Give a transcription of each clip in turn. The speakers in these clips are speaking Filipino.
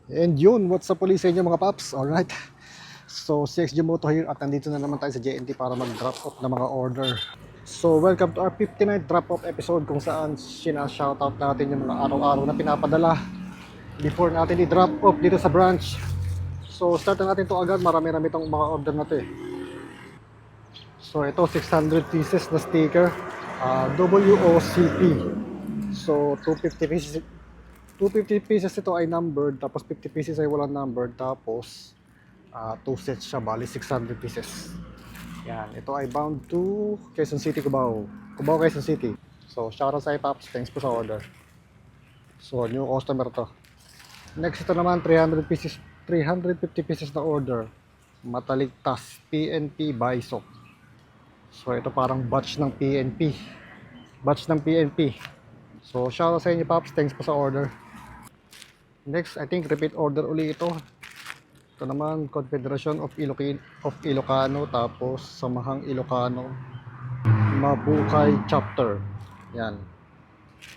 And yun, what's up ulit sa inyo mga paps? Alright. So, CXG Moto here at nandito na naman tayo sa JNT para mag-drop off ng mga order. So, welcome to our 59th drop off episode kung saan shoutout natin yung mga araw-araw na pinapadala before natin i-drop off dito sa branch. So, start na natin to agad. Marami-rami itong mga order na to eh. So, ito 600 pieces na sticker. WOCP. So, 250 pieces ito ay numbered, tapos 50 pieces ay walang numbered, tapos 2 sets siya, bali 600 pieces. Yan, ito ay bound to Quezon City, Cubao, Quezon City. So, shoutout sa iPaps, thanks po sa order. So, new customer to. Next, ito naman 350 pieces na order. Mataligtas, PNP Baisok. So, ito parang batch ng PNP. So, shoutout sa inyo Paps, thanks po sa order. Next, I think repeat order uli ito. Ito naman, Confederation of Ilocano, tapos Samahang Ilocano, Mabukay Chapter. Yan.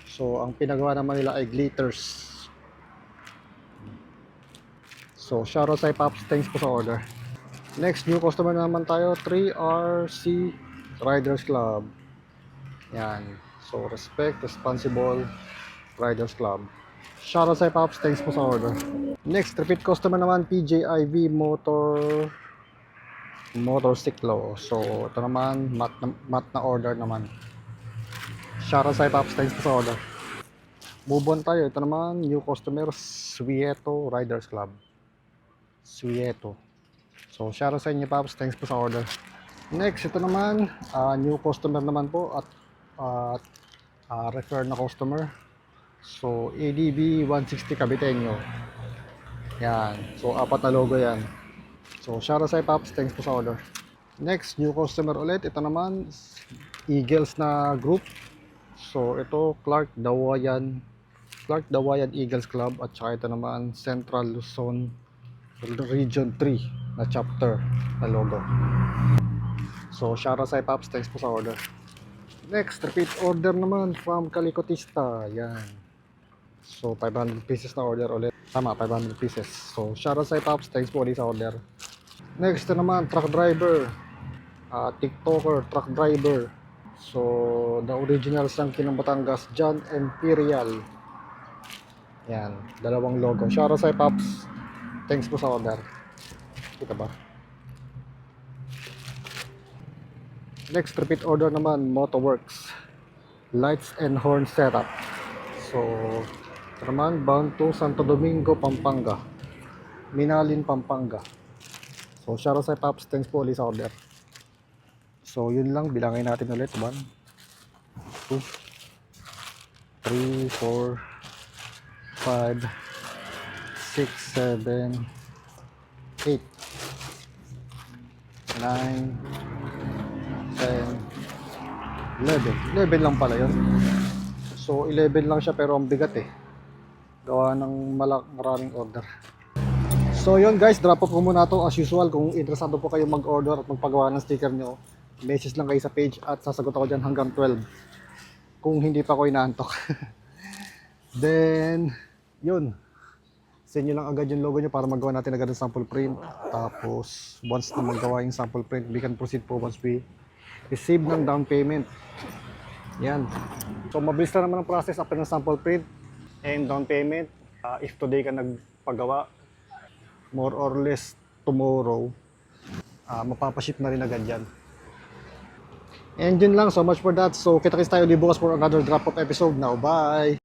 So, ang pinagawa naman nila ay glitters. So, shoutout sa Pops, thanks po sa order. Next, new customer naman tayo, 3RC Riders Club. Yan. So, respect, responsible Riders Club. Shoutout sa Pops, thanks po sa order. Next, repeat customer naman, PJIV Motorcyclo. So, ito naman, mat na order naman. Shoutout sa Pops, thanks po sa order. Move on tayo. Ito naman, new customer, Swieto Riders Club. Swieto. So, shoutout sa inyo Pops, thanks po sa order. Next, ito naman, new customer naman po at refer na customer. So, ADB 160 Caviteño. Yan. So, 4 na logo yan. So, shoutout sa Pops, thanks po sa order. Next, new customer ulit. Ito naman, Eagles na group. So, ito, Clark Dawayan Eagles Club. At saka ito naman, Central Luzon Region 3 na chapter na logo. So, shoutout sa Pops, thanks po sa order. Next, repeat order naman from Kalikotista. Yan. So, 500 pieces na order ulit. Tama, 500 pieces. So, shoutout sa Pops, thanks po ulit sa order. Next naman, truck driver. TikToker, truck driver. So, the originals ng Batangas, John Imperial. Yan, dalawang logo. Shoutout sa Pops, thanks po sa order. Kita ba? Next, repeat order naman, Motoworks. Lights and horn setup. So, ito naman, bound to Santo Domingo, Pampanga. Minalin, Pampanga. So, shoutout sa Pops, thanks po ulit sa order. So, yun lang, bilangin natin ulit. 1, 2, 3, 4, 5, 6, 7, 8, 9, 10, 11 lang pala yun. So 11 lang siya pero ang bigat eh, gawa ng maraming order. So yun guys, drop off ko muna to as usual. Kung interesado po kayo mag-order at magpagawa ng sticker nyo, message lang kayo sa page at sasagot ako dyan hanggang 12 kung hindi pa ako inaantok. Then yun, send nyo lang agad yung logo nyo para magawa natin agad ng sample print. Tapos once na magawa yung sample print, we can proceed po once we receive ng down payment. Yan. So mabilis na naman ang process after ng sample print and down payment. If today ka nagpagawa, more or less tomorrow, mapapaship na rin agad yan. And yun lang, so much for that. So kita-kits tayo ulit bukas for another drop-off episode now. Bye!